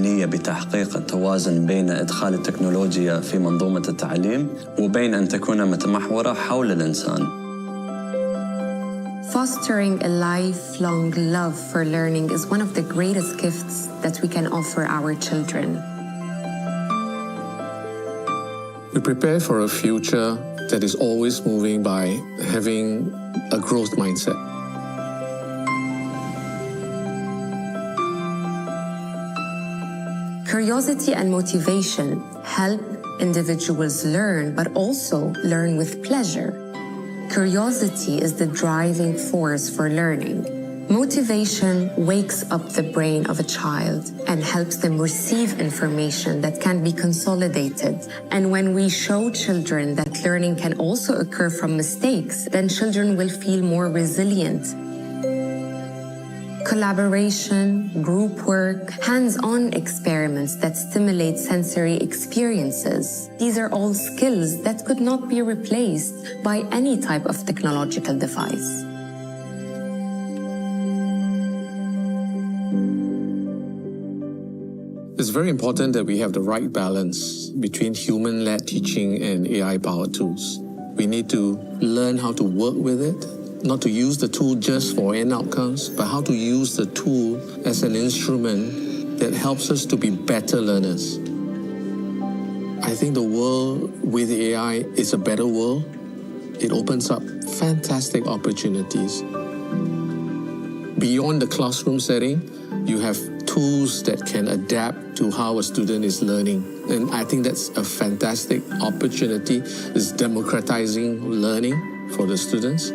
معنية بتحقيق التوازن بين إدخال التكنولوجيا في منظومة التعليم وبين أن تكون متمحورة حول الإنسان. Fostering a lifelong love for learning is one of the greatest gifts that we can offer our children. We prepare for a future that is always moving by having a growth mindset. Curiosity and motivation help individuals learn, but also learn with pleasure. Curiosity is the driving force for learning. Motivation wakes up the brain of a child and helps them receive information that can be consolidated. And when we show children that learning can also occur from mistakes, then children will feel more resilient. Collaboration, group work, hands-on experiments that stimulate sensory experiences. These are all skills that could not be replaced by any type of technological device. It's very important that we have the right balance between human-led teaching and AI-powered tools. We need to learn how to work with it, not to use the tool just for end outcomes, but how to use the tool as an instrument that helps us to be better learners. I think the world with AI is a better world. It opens up fantastic opportunities. Beyond the classroom setting, you have tools that can adapt to how a student is learning. And I think that's a fantastic opportunity, is democratizing learning for the students.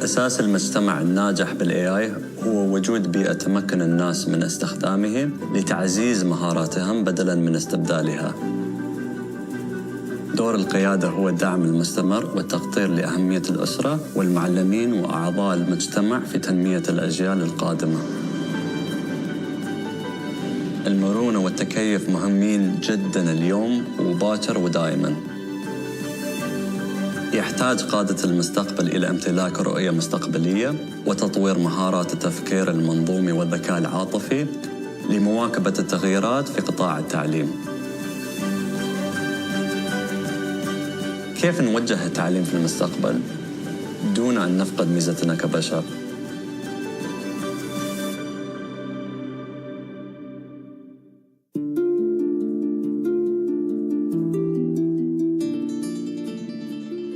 أساس المجتمع الناجح بالAI هو وجود بيئة تمكن الناس من استخدامه لتعزيز مهاراتهم بدلاً من استبدالها. دور القيادة هو الدعم المستمر والتقدير لأهمية الأسرة والمعلمين وأعضاء المجتمع في تنمية الأجيال القادمة. المرونة والتكيف مهمين جداً اليوم وباكر ودائماً. يحتاج قادة المستقبل إلى امتلاك رؤية مستقبلية وتطوير مهارات التفكير المنظومي والذكاء العاطفي لمواكبة التغييرات في قطاع التعليم. كيف نوجه التعليم في المستقبل دون أن نفقد ميزتنا كبشر؟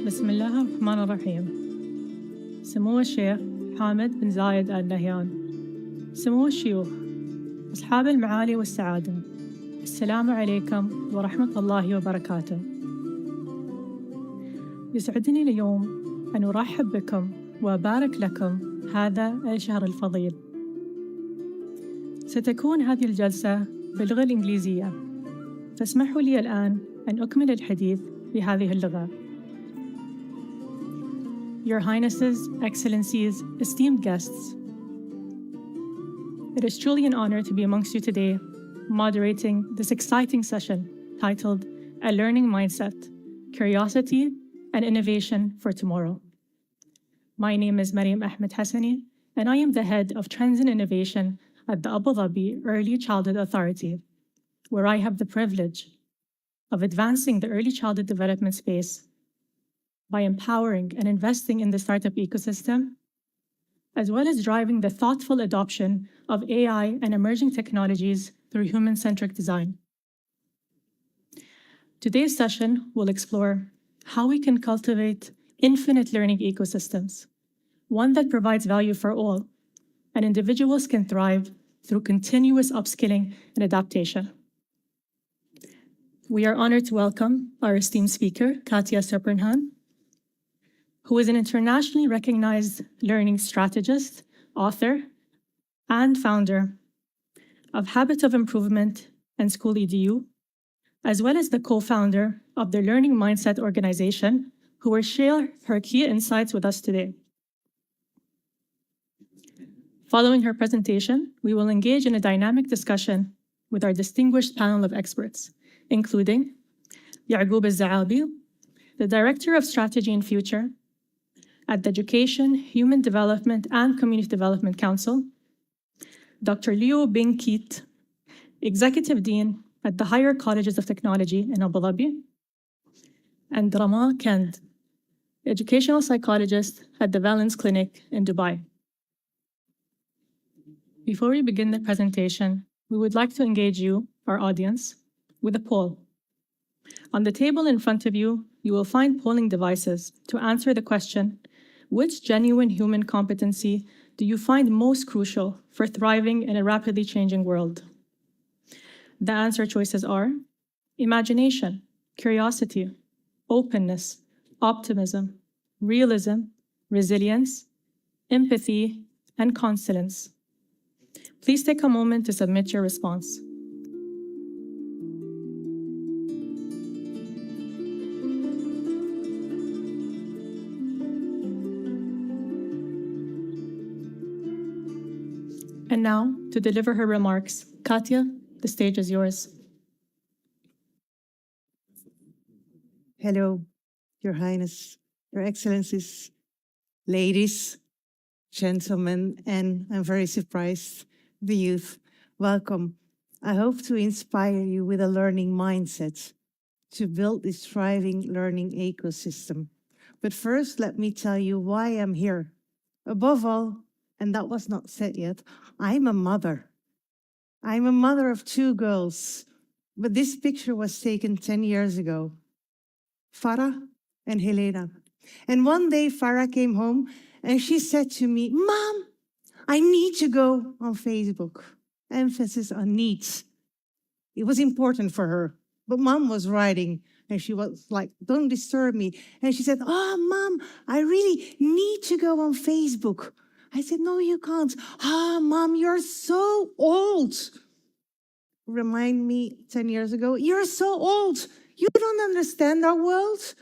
بسم الله الرحمن الرحيم. سمو الشيخ محمد بن زايد آل نهيان، سمو الشيوخ، أصحاب المعالي والسعادة، السلام عليكم ورحمة الله وبركاته. يسعدني اليوم أن أرحب بكم وأبارك لكم هذا الشهر الفضيل. ستكون هذه الجلسة باللغة الإنجليزية، فاسمحوا لي الآن أن أكمل الحديث بهذه اللغة. Your Highnesses, Excellencies, esteemed guests, it is truly an honor to be amongst you today, moderating this exciting session titled A Learning Mindset, Curiosity and Innovation for Tomorrow. My name is Maryam Ahmed Hassani, and I am the head of Trends and Innovation at the Abu Dhabi Early Childhood Authority, where I have the privilege of advancing the early childhood development space by empowering and investing in the startup ecosystem, as well as driving the thoughtful adoption of AI and emerging technologies through human-centric design. Today's session will explore how we can cultivate infinite learning ecosystems, one that provides value for all, and individuals can thrive through continuous upskilling and adaptation. We are honored to welcome our esteemed speaker, Katya Serpernhan, who is an internationally recognized learning strategist, author, and founder of Habit of Improvement and School EDU, as well as the co-founder of the Learning Mindset organization, who will share her key insights with us today. Following her presentation, we will engage in a dynamic discussion with our distinguished panel of experts, including Ya'qub al-Za'abi, the Director of Strategy and Future at the Education, Human Development and Community Development Council, Dr. Liu Bing Keat, Executive Dean at the Higher Colleges of Technology in Abu Dhabi, and Rama Kand, Educational Psychologist at the Valence Clinic in Dubai. Before we begin the presentation, we would like to engage you, our audience, with a poll. On the table in front of you, you will find polling devices to answer the question, which genuine human competency do you find most crucial for thriving in a rapidly changing world? The answer choices are imagination, curiosity, openness, optimism, realism, resilience, empathy, and conscience. Please take a moment to submit your response. And now, to deliver her remarks, Katya, the stage is yours. Hello, Your Highness, Your Excellencies, ladies, gentlemen, and I'm very surprised, the youth. Welcome. I hope to inspire you with a learning mindset to build this thriving learning ecosystem. But first, let me tell you why I'm here. Above all, and that was not said yet, I'm a mother. I'm a mother of 2 girls, but this picture was taken 10 years ago. Farah and Helena. And one day Farah came home and she said to me, "Mom, I need to go on Facebook." Emphasis on needs. It was important for her, but Mom was writing and she was like, "Don't disturb me." And she said, "Oh, Mom, I really need to go on Facebook." I said, "No, you can't." "Ah, Mom, you're so old." Remind me 10 years ago, "You're so old. You don't understand our world."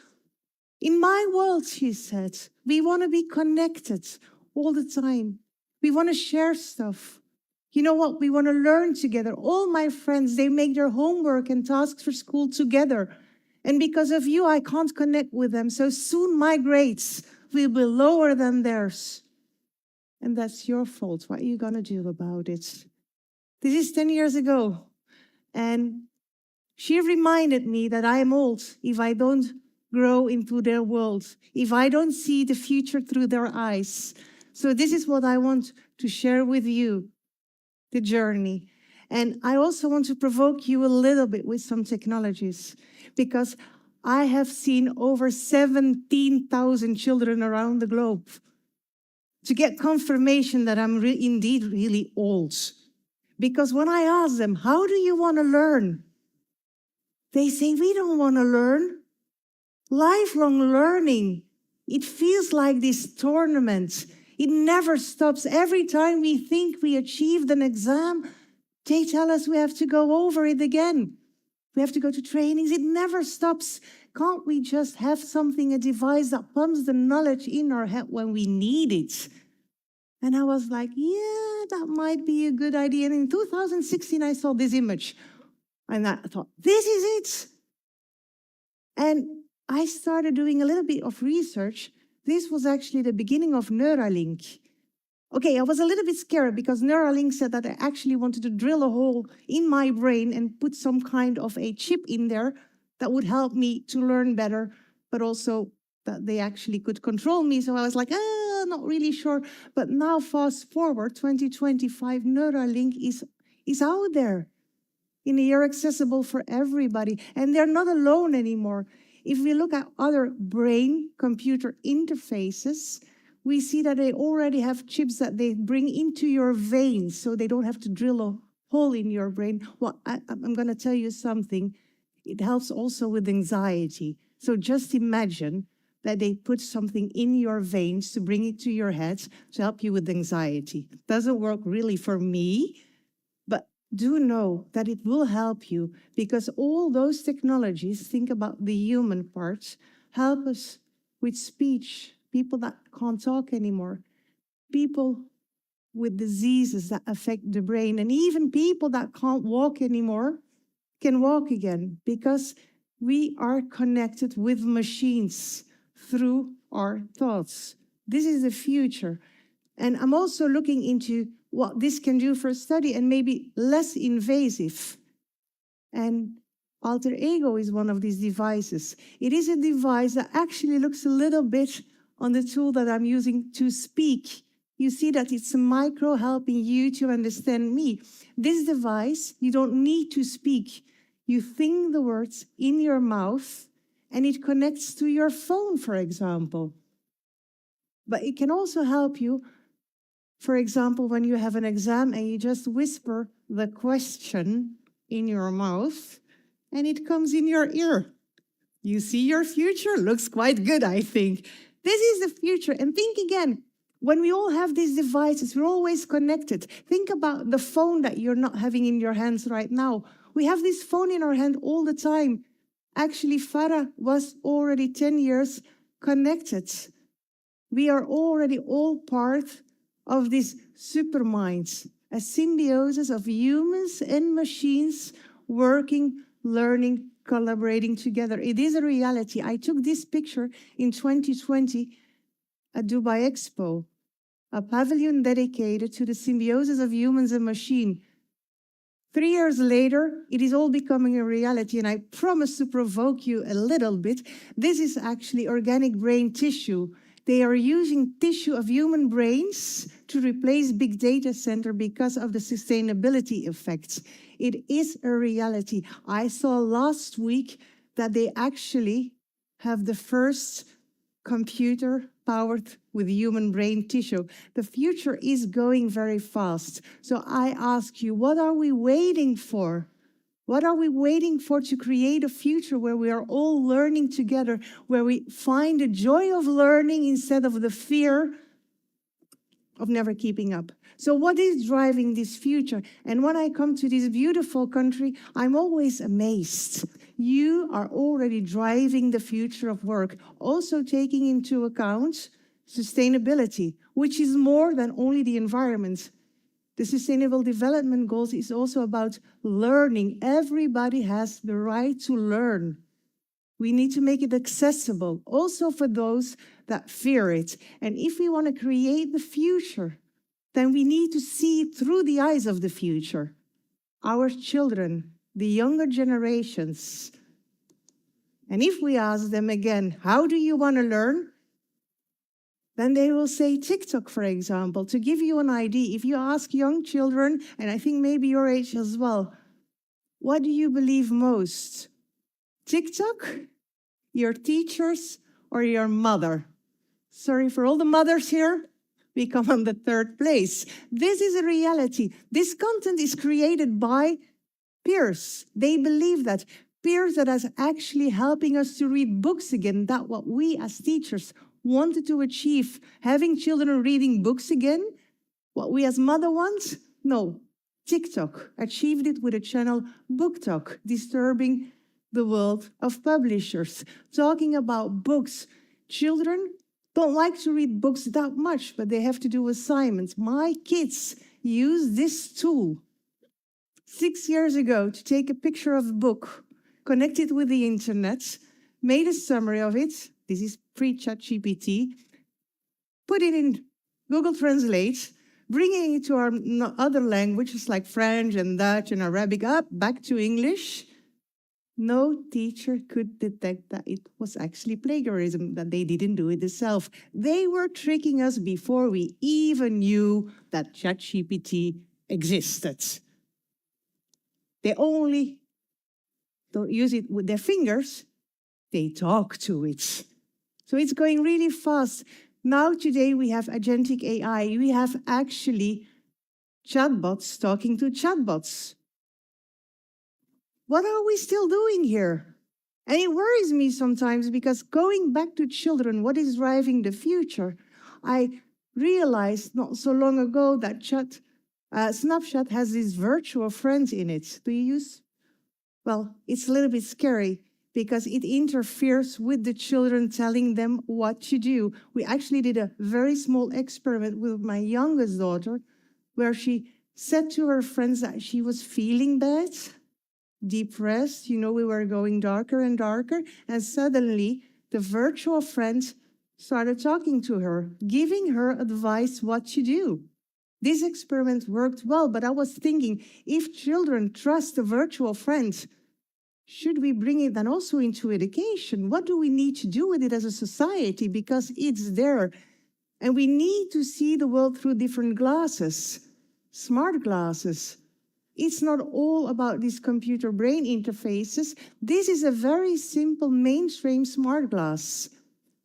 In my world, she said, we want to be connected all the time. We want to share stuff. You know what? We want to learn together. All my friends, they make their homework and tasks for school together. And because of you, I can't connect with them. So soon my grades will be lower than theirs. And that's your fault. What are you going to do about it? This is 10 years ago. And she reminded me that I am old if I don't grow into their world, if I don't see the future through their eyes. So this is what I want to share with you, the journey. And I also want to provoke you a little bit with some technologies, because I have seen over 17,000 children around the globe to get confirmation that I'm indeed really old. Because when I ask them, how do you want to learn? They say, we don't want to learn. Lifelong learning, it feels like this tournament. It never stops. Every time we think we achieved an exam, they tell us we have to go over it again. We have to go to trainings. It never stops. Can't we just have something, a device that pumps the knowledge in our head when we need it? And I was like, yeah, that might be a good idea. And in 2016, I saw this image. And I thought, this is it. And I started doing a little bit of research. This was actually the beginning of Neuralink. Okay, I was a little bit scared because Neuralink said that I actually wanted to drill a hole in my brain and put some kind of a chip in there that would help me to learn better, but also that they actually could control me. So I was like, not really sure. But now fast forward, 2025, Neuralink is out there in a year, accessible for everybody. And they're not alone anymore. If we look at other brain-computer interfaces, we see that they already have chips that they bring into your veins, so they don't have to drill a hole in your brain. Well, I'm going to tell you something. It helps also with anxiety. So just imagine that they put something in your veins to bring it to your head to help you with anxiety. Doesn't work really for me, but do know that it will help you, because all those technologies, think about the human part, help us with speech, people that can't talk anymore, people with diseases that affect the brain, and even people that can't walk anymore can walk again, because We are connected with machines through our thoughts. This is the future. And I'm also looking into what this can do for study and maybe less invasive. And alter ego is one of these devices. It is a device that actually looks a little bit on the tool that I'm using to speak. You see that it's a micro helping you to understand me. This device, you don't need to speak. You think the words in your mouth and it connects to your phone, for example. But it can also help you, for example, when you have an exam and you just whisper the question in your mouth and it comes in your ear. You see your future? Looks quite good, I think. This is the future. And think again, when we all have these devices, we're always connected. Think about the phone that you're not having in your hands right now. We have this phone in our hand all the time. Actually, Farah was already 10 years connected. We are already all part of these superminds, a symbiosis of humans and machines working, learning, collaborating together. It is a reality. I took this picture in 2020 at Dubai Expo, a pavilion dedicated to the symbiosis of humans and machine. 3 years later, it is all becoming a reality, and I promise to provoke you a little bit. This is actually organic brain tissue. They are using tissue of human brains to replace big data center because of the sustainability effects. It is a reality. I saw last week that they actually have the first computer powered with human brain tissue. The future is going very fast. So I ask you, what are we waiting for? What are we waiting for to create a future where we are all learning together, where we find the joy of learning instead of the fear of never keeping up? So what is driving this future? And when I come to this beautiful country, I'm always amazed. You are already driving the future of work, also taking into account sustainability, which is more than only the environment. The Sustainable Development Goals is also about learning. Everybody has the right to learn. We need to make it accessible, also for those that fear it. And if we want to create the future, then we need to see through the eyes of the future. Our children, the younger generations. And if we ask them again, how do you want to learn? Then they will say TikTok, for example. To give you an idea, if you ask young children, and I think maybe your age as well, what do you believe most? TikTok, your teachers, or your mother? Sorry for all the mothers here. We come on the third place. This is a reality. This content is created by peers. They believe that. Peers that are actually helping us to read books again. That's what we as teachers wanted to achieve. Having children reading books again. What we as mother want? No. TikTok achieved it with a channel, Book Talk, disturbing the world of publishers. Talking about books. Children don't like to read books that much, but they have to do assignments. My kids use this tool 6 years ago to take a picture of a book, connect it with the internet, made a summary of it. This is pre-ChatGPT. Put it in Google Translate, bringing it to our other languages like French and Dutch and Arabic, back to English. No teacher could detect that it was actually plagiarism, that they didn't do it themselves. They were tricking us before we even knew that ChatGPT existed. They only don't use it with their fingers, they talk to it. So it's going really fast. Now today we have agentic AI. We have actually chatbots talking to chatbots. What are we still doing here? And it worries me sometimes because going back to children, what is driving the future? I realized not so long ago that Snapchat has these virtual friends in it. Do you use? Well, it's a little bit scary because it interferes with the children, telling them what to do. We actually did a very small experiment with my youngest daughter where she said to her friends that she was feeling bad. depressed. You know, we were going darker and darker. And suddenly, the virtual friend started talking to her, giving her advice what to do. This experiment worked well, but I was thinking, if children trust a virtual friend, should we bring it then also into education? What do we need to do with it as a society? Because it's there. And we need to see the world through different glasses, smart glasses. It's not all about these computer-brain interfaces. This is a very simple mainstream smart glass.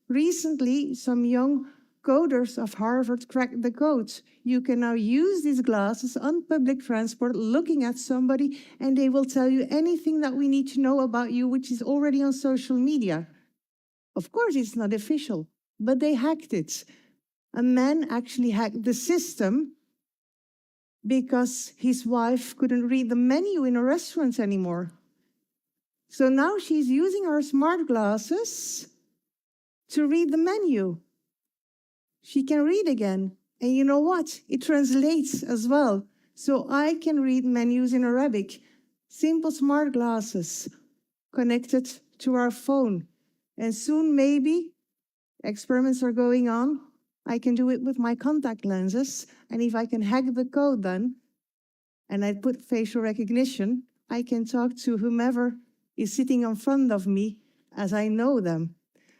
Recently, some young coders of Harvard cracked the code. You can now use these glasses on public transport, looking at somebody, and they will tell you anything that we need to know about you, which is already on social media. Of course, it's not official, but they hacked it. A man actually hacked the system because his wife couldn't read the menu in a restaurant anymore. So now she's using her smart glasses to read the menu. She can read again. And you know what? It translates as well. So I can read menus in Arabic. Simple smart glasses connected to our phone. And soon maybe, experiments are going on, I can do it with my contact lenses. And if I can hack the code then, and I put facial recognition, I can talk to whomever is sitting in front of me as I know them.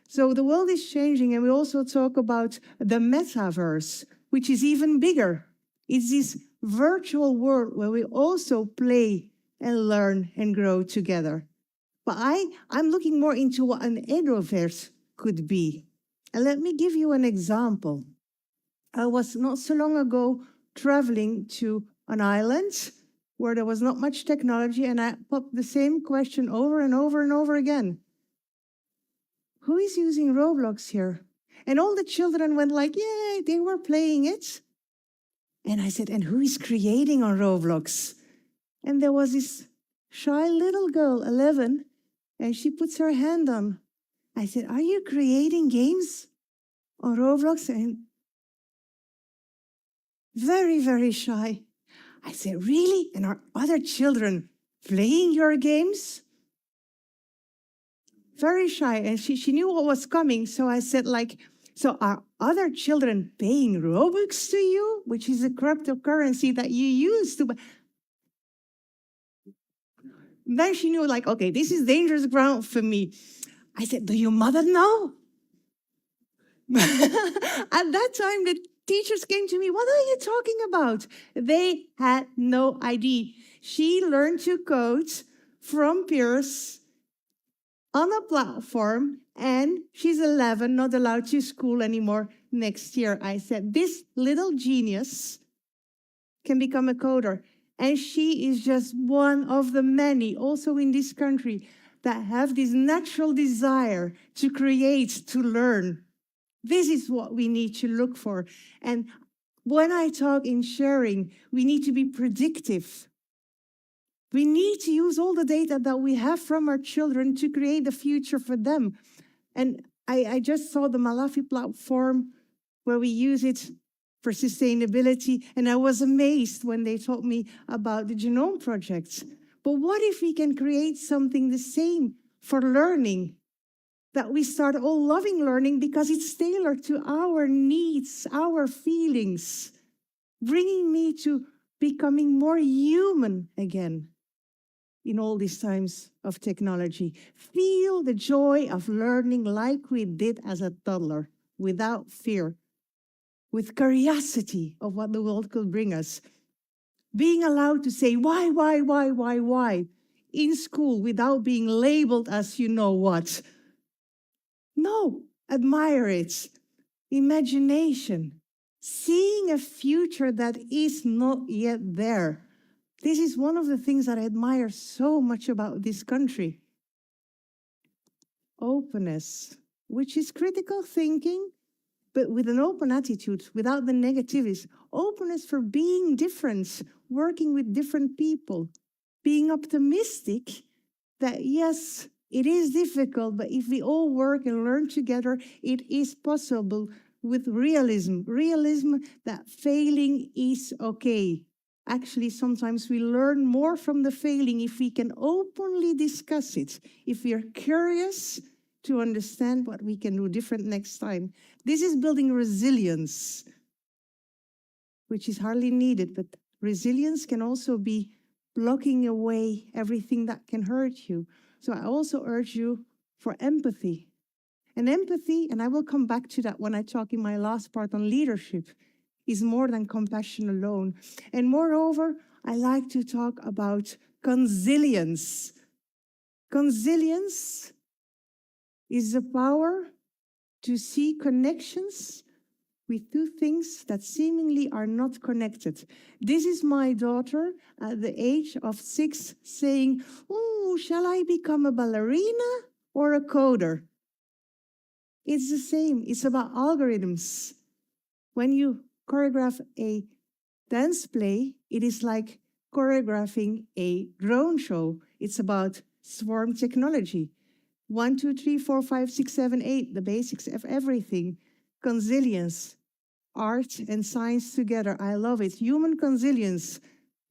So the world is changing, and we also talk about the metaverse, which is even bigger. It's this virtual world where we also play and learn and grow together. But I'm looking more into what an eduverse could be. And let me give you an example. I was not so long ago traveling to an island where there was not much technology, and I popped the same question over and over and over again. Who is using Roblox here? And all the children went like, yay, they were playing it. And I said, and who is creating on Roblox? And there was this shy little girl, 11, and she puts her hand on. I said, are you creating games on Roblox? And very, very shy. I said, really? And are other children playing your games? Very shy, and she knew what was coming, so I said, like, so are other children paying Robux to you, which is a cryptocurrency that you use to buy? Then she knew, like, okay, this is dangerous ground for me. I said, do your mother know? At that time, the teachers came to me, what are you talking about? They had no idea. She learned to code from peers on a platform, and she's 11, not allowed to school anymore next year. I said, this little genius can become a coder. And she is just one of the many, also in this country, that have this natural desire to create, to learn. This is what we need to look for. And when I talk in sharing, we need to be predictive. We need to use all the data that we have from our children to create the future for them. And I just saw the Malafi platform where we use it for sustainability, and I was amazed when they told me about the Genome Project. But what if we can create something the same for learning, that we start all loving learning because it's tailored to our needs, our feelings, bringing me to becoming more human again. In all these times of technology, feel the joy of learning like we did as a toddler, without fear, with curiosity of what the world could bring us. Being allowed to say why in school without being labeled as you know what. No, admire it. Imagination, seeing a future that is not yet there. This is one of the things that I admire so much about this country. Openness, which is critical thinking, but with an open attitude, without the negativities. Openness for being different, working with different people, being optimistic that yes, it is difficult, but if we all work and learn together, it is possible, with realism. Realism that failing is okay. Actually, sometimes we learn more from the failing if we can openly discuss it, if we are curious to understand what we can do different next time. This is building resilience, which is hardly needed, but resilience can also be blocking away everything that can hurt you. So I also urge you for empathy. And empathy, and I will come back to that when I talk in my last part on leadership, is more than compassion alone. And moreover, I like to talk about consilience. Consilience is the power to see connections with two things that seemingly are not connected. This is my daughter at the age of 6 saying, "Oh, shall I become a ballerina or a coder?" It's the same. It's about algorithms. When you choreograph a dance play, it is like choreographing a drone show. It's about swarm technology. 1, 2, 3, 4, 5, 6, 7, 8, the basics of everything. Consilience, art and science together. I love it. Human consilience,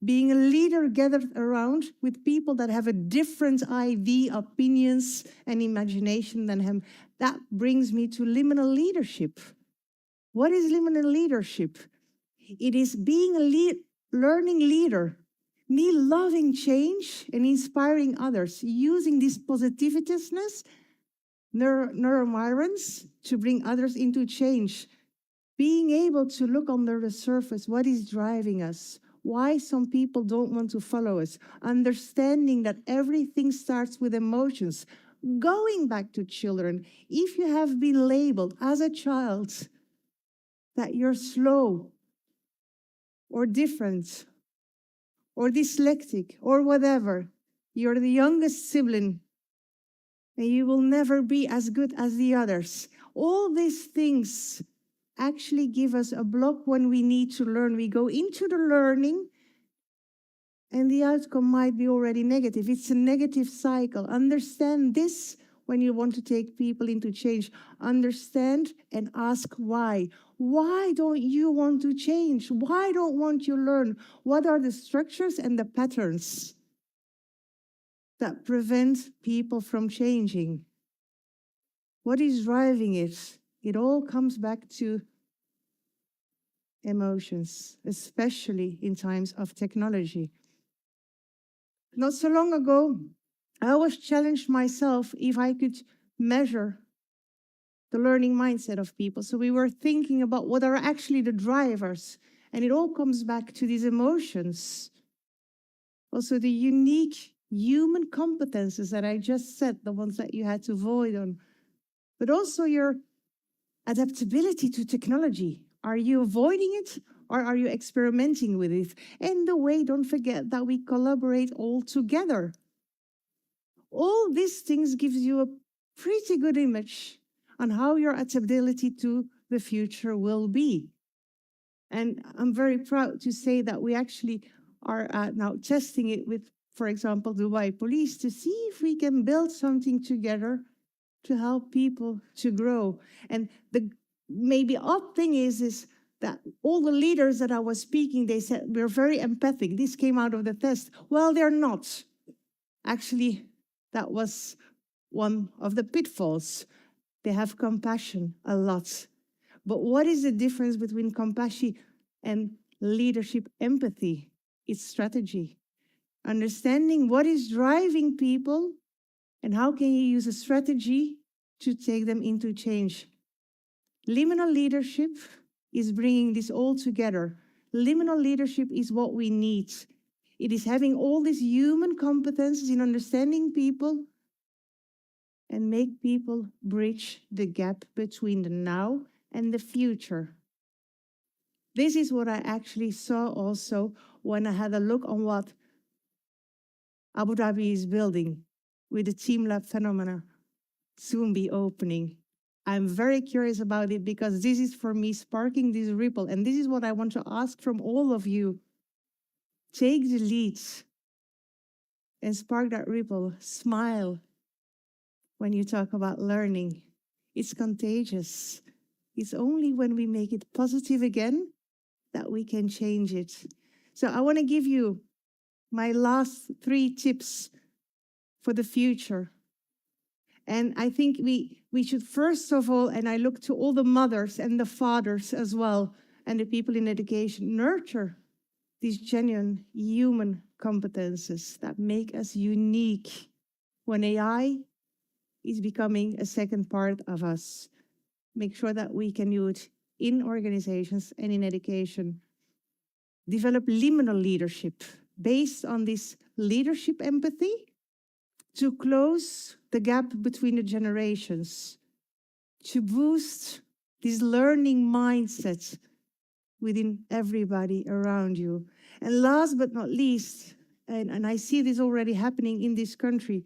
being a leader gathered around with people that have a different idea, opinions, and imagination than him. That brings me to liminal leadership. What is liminal leadership? It is being a learning leader, me loving change and inspiring others, using this positiveness, neuromirons, to bring others into change. Being able to look under the surface, what is driving us, why some people don't want to follow us, understanding that everything starts with emotions. Going back to children, if you have been labeled as a child that you're slow or different or dyslexic or whatever, you're the youngest sibling and you will never be as good as the others. All these things actually give us a block when we need to learn. We go into the learning and the outcome might be already negative. It's a negative cycle. Understand this when you want to take people into change. Understand and ask why. Why don't you want to change? Why don't want you learn? What are the structures and the patterns that prevent people from changing? What is driving it? It all comes back to emotions, especially in times of technology. Not so long ago, I always challenged myself if I could measure the learning mindset of people. So we were thinking about what are actually the drivers, and it all comes back to these emotions. Also the unique human competences that I just said, the ones that you had to avoid on, but also your adaptability to technology. Are you avoiding it or are you experimenting with it? And the way, don't forget that we collaborate all together. All these things gives you a pretty good image on how your adaptability to the future will be. And I'm very proud to say that we actually are now testing it with, for example, Dubai Police to see if we can build something together to help people to grow. And the maybe odd thing is that all the leaders that I was speaking, they said, we're very empathic. This came out of the test. Well, they're not. Actually, that was one of the pitfalls. They have compassion a lot. But what is the difference between compassion and leadership empathy? It's strategy. Understanding what is driving people and how can you use a strategy to take them into change. Liminal leadership is bringing this all together. Liminal leadership is what we need. It is having all these human competences in understanding people and make people bridge the gap between the now and the future. This is what I actually saw also when I had a look on what Abu Dhabi is building with the Team Lab phenomena soon be opening. I'm very curious about it because this is for me sparking this ripple. And this is what I want to ask from all of you. Take the lead and spark that ripple. Smile when you talk about learning. It's contagious. It's only when we make it positive again that we can change it. So I want to give you my last 3 tips for the future. And I think we should first of all, and I look to all the mothers and the fathers as well, and the people in education, nurture these genuine human competences that make us unique when AI is becoming a second part of us. Make sure that we can do it in organizations and in education. Develop liminal leadership based on this leadership empathy to close the gap between the generations, to boost this learning mindset within everybody around you. And last but not least, and I see this already happening in this country,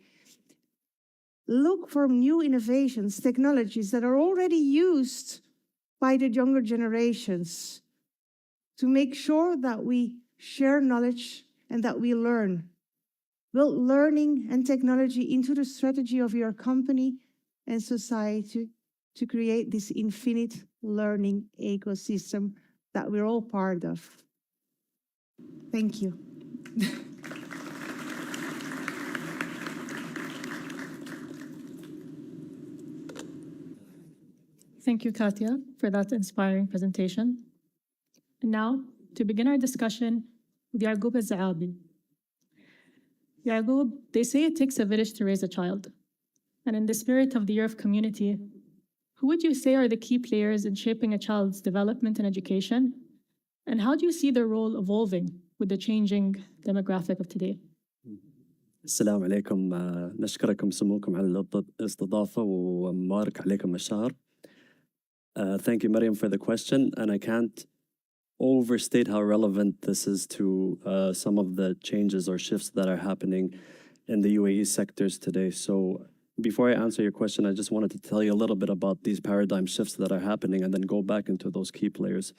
look for new innovations, technologies that are already used by the younger generations to make sure that we share knowledge and that we learn. Build learning and technology into the strategy of your company and society to create this infinite learning ecosystem that we're all part of. Thank you. Thank you, Katya, for that inspiring presentation. And now, to begin our discussion with Ya'qub al-Za'abi. Ya'qub, they say it takes a village to raise a child. And in the spirit of the Year of Community, who would you say are the key players in shaping a child's development and education? And how do you see their role evolving with the changing demographic of today? السلام عليكم. نشكركم سموكم على الاستضافة ومبارك عليكم الشهر. Thank you, Mariam, for the question. And I can't overstate how relevant this is to some of the changes or shifts that are happening in the UAE sectors today. So before I answer your question, I just wanted to tell you a little bit about these paradigm shifts that are happening and then go back into those key players.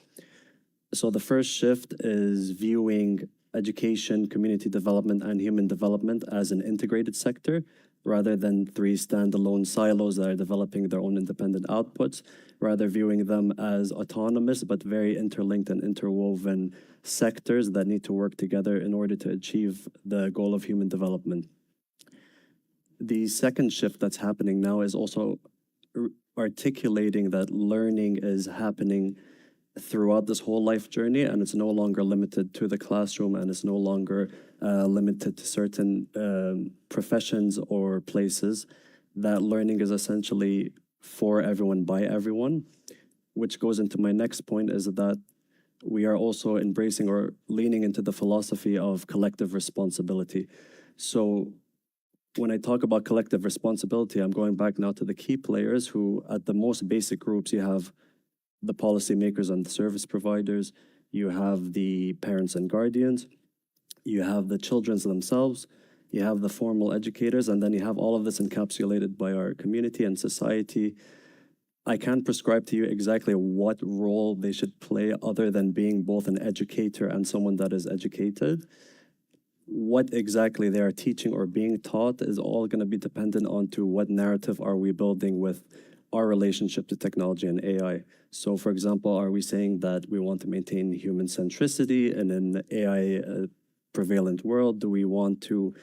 So the first shift is viewing education, community development, and human development as an integrated sector rather than 3 standalone silos that are developing their own independent outputs, rather viewing them as autonomous but very interlinked and interwoven sectors that need to work together in order to achieve the goal of human development. The second shift that's happening now is also articulating that learning is happening throughout this whole life journey, and it's no longer limited to the classroom, and it's no longer limited to certain professions or places. That learning is essentially for everyone, by everyone, which goes into my next point, is that we are also embracing or leaning into the philosophy of collective responsibility. So when I talk about collective responsibility, I'm going back now to the key players who, at the most basic groups, you have the policymakers and the service providers, you have the parents and guardians, you have the children themselves, you have the formal educators, and then you have all of this encapsulated by our community and society. I can't prescribe to you exactly what role they should play other than being both an educator and someone that is educated. What exactly they are teaching or being taught is all going to be dependent on to what narrative are we building with our relationship to technology and AI. So, for example, are we saying that we want to maintain human centricity in an AI prevalent world? Do we want to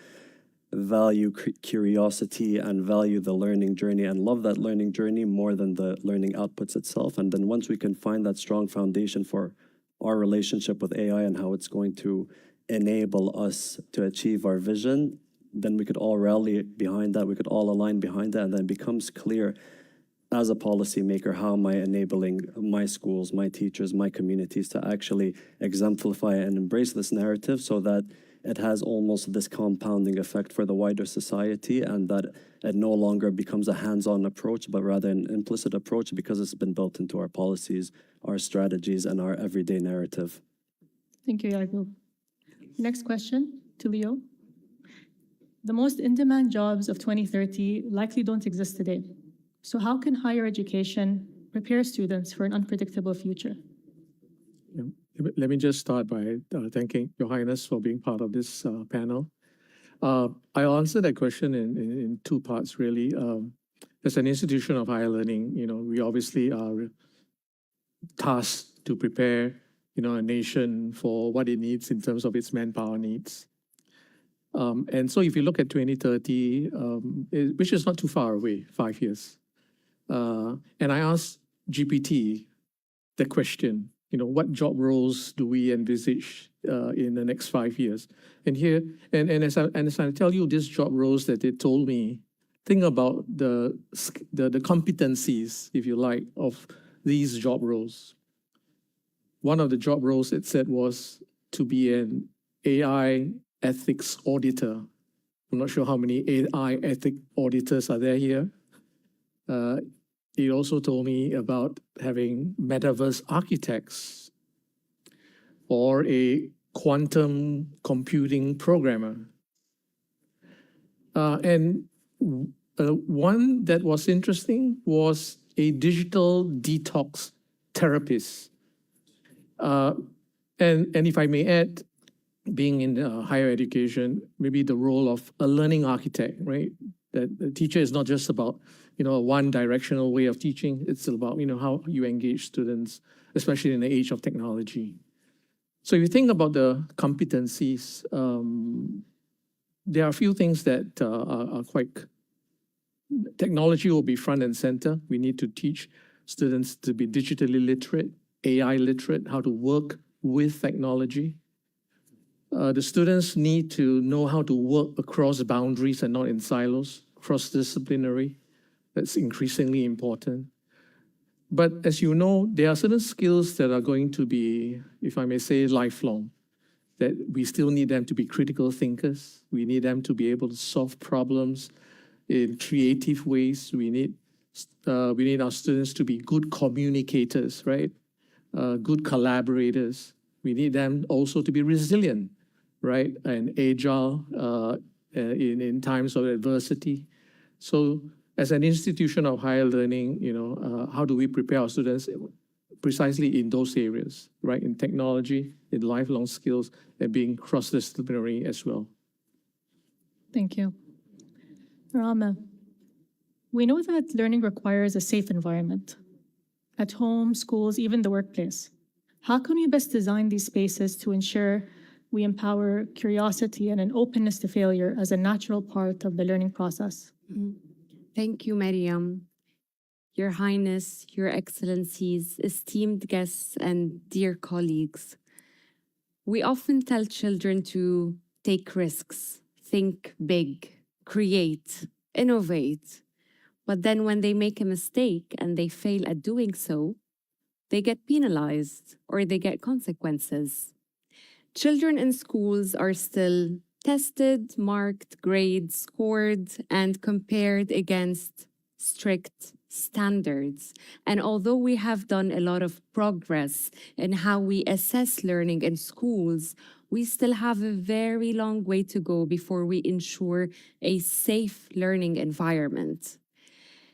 value curiosity and value the learning journey and love that learning journey more than the learning outputs itself? And then once we can find that strong foundation for our relationship with AI and how it's going to enable us to achieve our vision, then we could all rally behind that, we could all align behind that, and then it becomes clear as a policymaker, how am I enabling my schools, my teachers, my communities to actually exemplify and embrace this narrative so that it has almost this compounding effect for the wider society, and that it no longer becomes a hands-on approach, but rather an implicit approach because it's been built into our policies, our strategies, and our everyday narrative. Thank you, Ya'qub. Next question to Leo. The most in-demand jobs of 2030 likely don't exist today. So how can higher education prepare students for an unpredictable future? Let me just start by thanking Your Highness for being part of this panel. I'll answer that question in 2 parts, really. As an institution of higher learning, we obviously are tasked to prepare a nation for what it needs in terms of its manpower needs. And so if you look at 2030, which is not too far away, 5 years, and I asked GPT the question, what job roles do we envisage in the next 5 years? And here, and as I tell you these job roles that it told me, think about the competencies, if you like, of these job roles. One of the job roles it said was to be an AI ethics auditor. I'm not sure how many AI ethics auditors are there here. It also told me about having metaverse architects or a quantum computing programmer. And one that was interesting was a digital detox therapist. And if I may add, being in higher education, maybe the role of a learning architect, right? That the teacher is not just about, a one-directional way of teaching. It's about, how you engage students, especially in the age of technology. So if you think about the competencies, there are a few things that are quite... Technology will be front and center. We need to teach students to be digitally literate, AI literate, how to work with technology. The students need to know how to work across boundaries and not in silos, cross-disciplinary. That's increasingly important. But as you know, there are certain skills that are going to be, if I may say, lifelong, that we still need them to be critical thinkers. We need them to be able to solve problems in creative ways. We need our students to be good communicators, right? Good collaborators. We need them also to be resilient, right? And agile in times of adversity. So as an institution of higher learning, how do we prepare our students precisely in those areas, right? In technology, in lifelong skills, and being cross-disciplinary as well. Thank you. Rama, we know that learning requires a safe environment. At home, schools, even the workplace. How can we best design these spaces to ensure we empower curiosity and an openness to failure as a natural part of the learning process? Thank you, Mariam. Your Highness, Your Excellencies, esteemed guests, and dear colleagues. We often tell children to take risks, think big, create, innovate. But then when they make a mistake and they fail at doing so, they get penalized or they get consequences. Children in schools are still tested, marked, graded, scored, and compared against strict standards. And although we have done a lot of progress in how we assess learning in schools, we still have a very long way to go before we ensure a safe learning environment.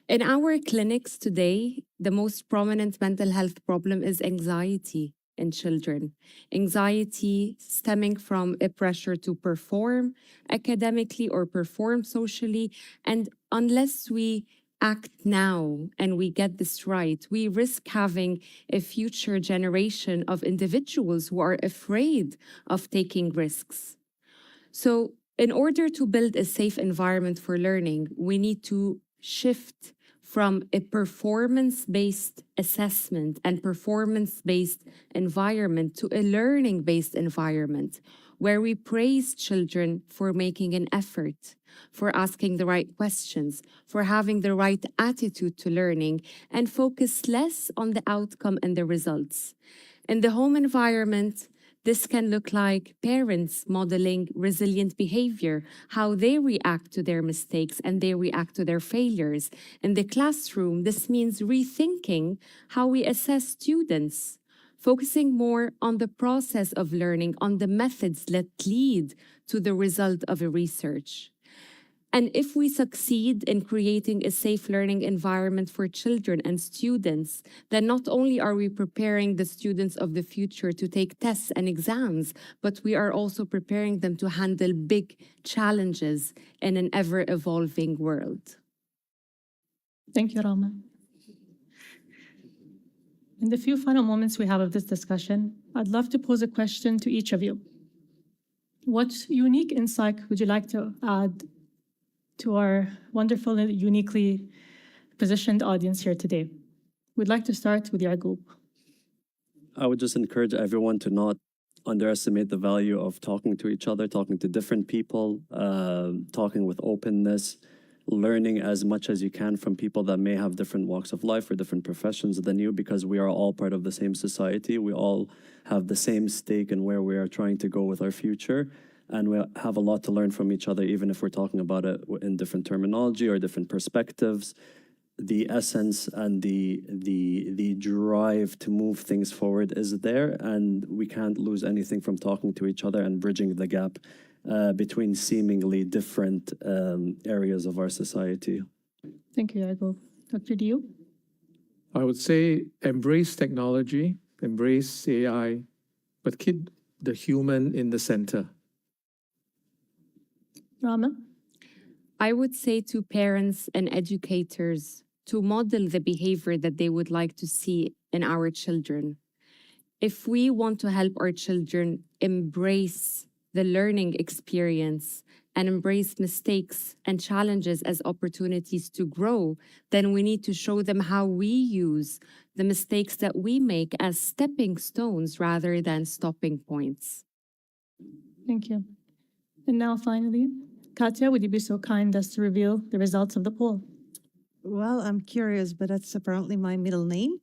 In our clinics today, the most prominent mental health problem is anxiety in children. Anxiety stemming from a pressure to perform academically or perform socially. And unless we act now and we get this right, we risk having a future generation of individuals who are afraid of taking risks. So in order to build a safe environment for learning, we need to shift from a performance-based assessment and performance-based environment to a learning-based environment where we praise children for making an effort, for asking the right questions, for having the right attitude to learning, and focus less on the outcome and the results. In the home environment, this can look like parents modeling resilient behavior, how they react to their mistakes and they react to their failures. In the classroom, this means rethinking how we assess students, focusing more on the process of learning, on the methods that lead to the result of a research. And if we succeed in creating a safe learning environment for children and students, then not only are we preparing the students of the future to take tests and exams, but we are also preparing them to handle big challenges in an ever-evolving world. Thank you, Rama. In the few final moments we have of this discussion, I'd love to pose a question to each of you. What unique insight would you like to add to our wonderful and uniquely positioned audience here today? We'd like to start with Yaqub. I would just encourage everyone to not underestimate the value of talking to each other, talking to different people, talking with openness, learning as much as you can from people that may have different walks of life or different professions than you, because we are all part of the same society. We all have the same stake in where we are trying to go with our future. And we have a lot to learn from each other, even if we're talking about it in different terminology or different perspectives. The essence and the drive to move things forward is there, and we can't lose anything from talking to each other and bridging the gap between seemingly different areas of our society. Thank you, Yaqub. Dr. Dio? I would say embrace technology, embrace AI, but keep the human in the center. Rama? I would say to parents and educators to model the behavior that they would like to see in our children. If we want to help our children embrace the learning experience and embrace mistakes and challenges as opportunities to grow, then we need to show them how we use the mistakes that we make as stepping stones rather than stopping points. Thank you. And now finally, Katya, would you be so kind as to reveal the results of the poll? Well, I'm curious, but that's apparently my middle name.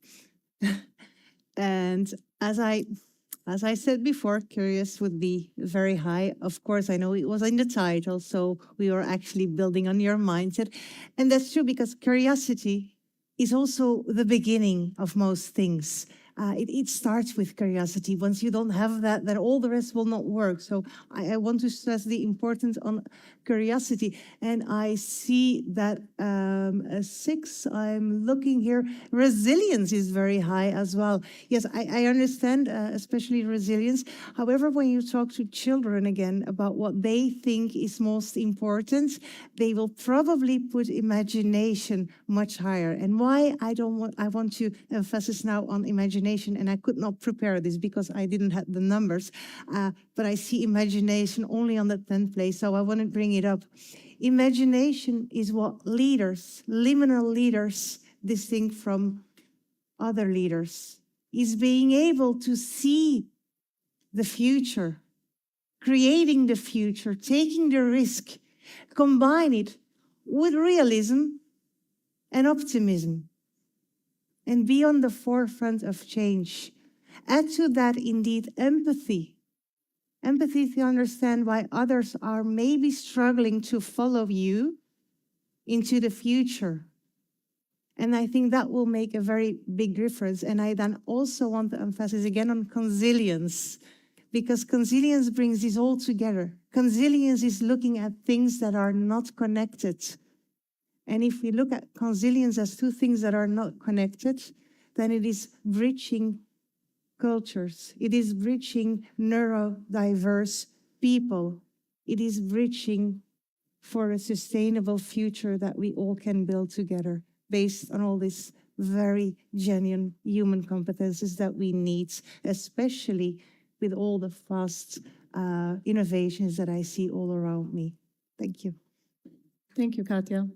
And as I said before, curious would be very high. Of course, I know it was in the title, so we were actually building on your mindset. And that's true, because curiosity is also the beginning of most things. It starts with curiosity. Once you don't have that, then all the rest will not work. So I want to stress the importance on curiosity. And I see that a 6, I'm looking here, resilience is very high as well. Yes, I understand, especially resilience. However, when you talk to children again about what they think is most important, they will probably put imagination much higher. And why I want to emphasize now on imagination, and I could not prepare this because I didn't have the numbers, but I see imagination only on the 10th place, so I want to bring it up. Imagination is what leaders, liminal leaders, distinct from other leaders, is being able to see the future, creating the future, taking the risk, combine it with realism and optimism, and be on the forefront of change. Add to that, indeed, empathy. Empathy to understand why others are maybe struggling to follow you into the future. And I think that will make a very big difference. And I then also want to emphasize again on consilience, because consilience brings this all together. Consilience is looking at things that are not connected. And if we look at consilience as two things that are not connected, then it is bridging cultures. It is bridging neurodiverse people. It is bridging for a sustainable future that we all can build together based on all these very genuine human competences that we need, especially with all the fast innovations that I see all around me. Thank you. Thank you, Katya.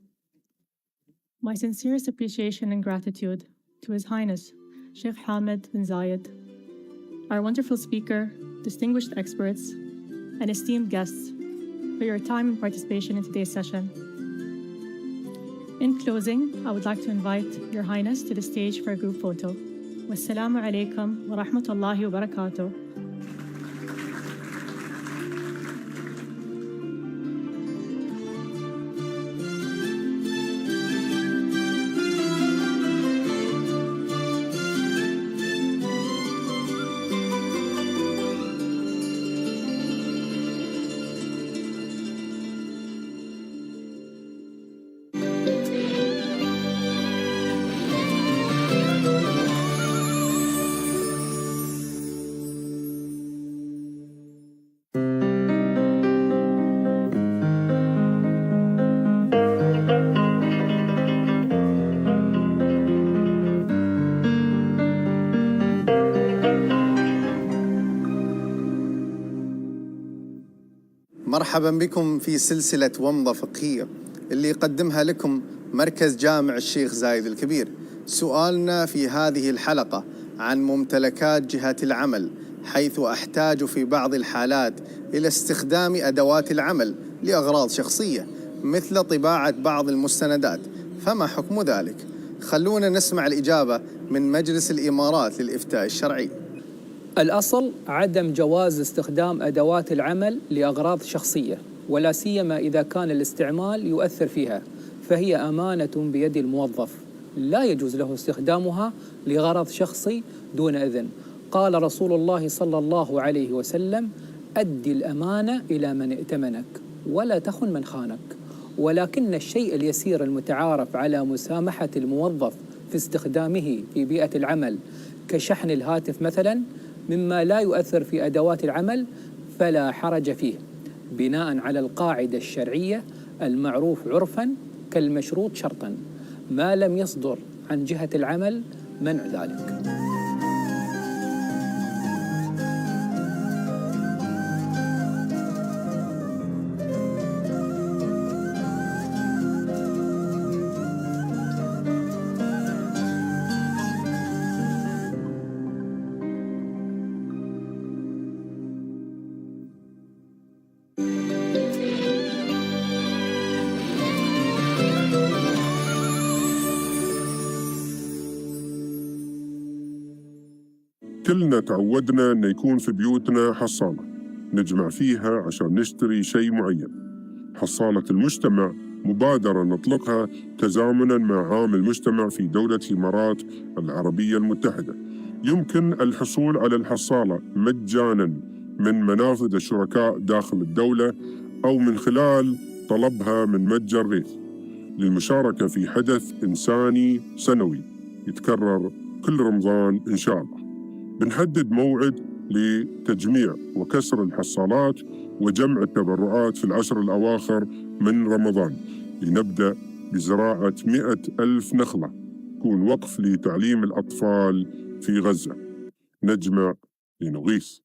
My sincerest appreciation and gratitude to His Highness, Sheikh Hamad bin Zayed, our wonderful speaker, distinguished experts, and esteemed guests for your time and participation in today's session. In closing, I would like to invite Your Highness to the stage for a group photo. Wassalamu alaikum wa rahmatullahi wa barakatuh. مرحبا بكم في سلسلة ومضة فقهية اللي يقدمها لكم مركز جامع الشيخ زايد الكبير. سؤالنا في هذه الحلقة عن ممتلكات جهة العمل، حيث أحتاج في بعض الحالات إلى استخدام أدوات العمل لأغراض شخصية مثل طباعة بعض المستندات، فما حكم ذلك؟ خلونا نسمع الإجابة من مجلس الإمارات للإفتاء الشرعي. الأصل عدم جواز استخدام أدوات العمل لأغراض شخصية، ولا سيما إذا كان الاستعمال يؤثر فيها، فهي أمانة بيد الموظف لا يجوز له استخدامها لغرض شخصي دون إذن. قال رسول الله صلى الله عليه وسلم: أدي الأمانة إلى من ائتمنك ولا تخن من خانك. ولكن الشيء اليسير المتعارف على مسامحة الموظف في استخدامه في بيئة العمل كشحن الهاتف مثلا مما لا يؤثر في أدوات العمل فلا حرج فيه، بناء على القاعدة الشرعية المعروف عرفا كالمشروط شرطا، ما لم يصدر عن جهة العمل منع ذلك. كلنا تعودنا أن يكون في بيوتنا حصالة نجمع فيها عشان نشتري شيء معين. حصالة المجتمع مبادرة نطلقها تزامناً مع عام المجتمع في دولة الإمارات العربية المتحدة. يمكن الحصول على الحصالة مجاناً من منافذ الشركاء داخل الدولة أو من خلال طلبها من متجر ريث للمشاركة في حدث إنساني سنوي يتكرر كل رمضان إن شاء الله. بنحدد موعد لتجميع وكسر الحصالات وجمع التبرعات في العشر الأواخر من رمضان، لنبدأ بزراعة 100,000 نخلة يكون وقف لتعليم الأطفال في غزة. نجمع لنغيث.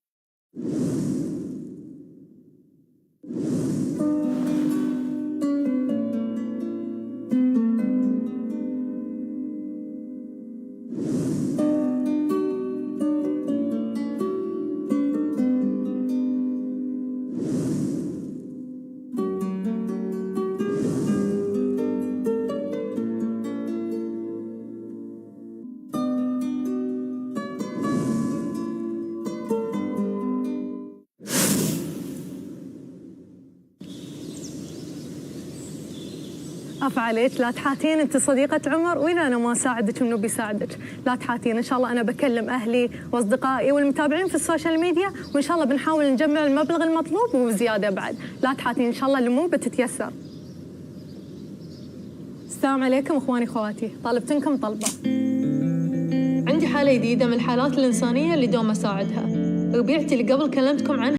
عليك لا تحاتين، انت صديقة عمر، واذا انا ما ساعدك منو بيساعدك؟ لا تحاتين، ان شاء الله انا بكلم اهلي واصدقائي والمتابعين في السوشيال ميديا، وان شاء الله بنحاول نجمع المبلغ المطلوب وزياده بعد. لا تحاتين، ان شاء الله الامور بتتيسر. السلام عليكم اخواني اخواتي، طالبتنكم طلبة. عندي حالة جديدة من الحالات الإنسانية اللي دوم اساعدها، ربيعتي اللي قبل كلمتكم عنها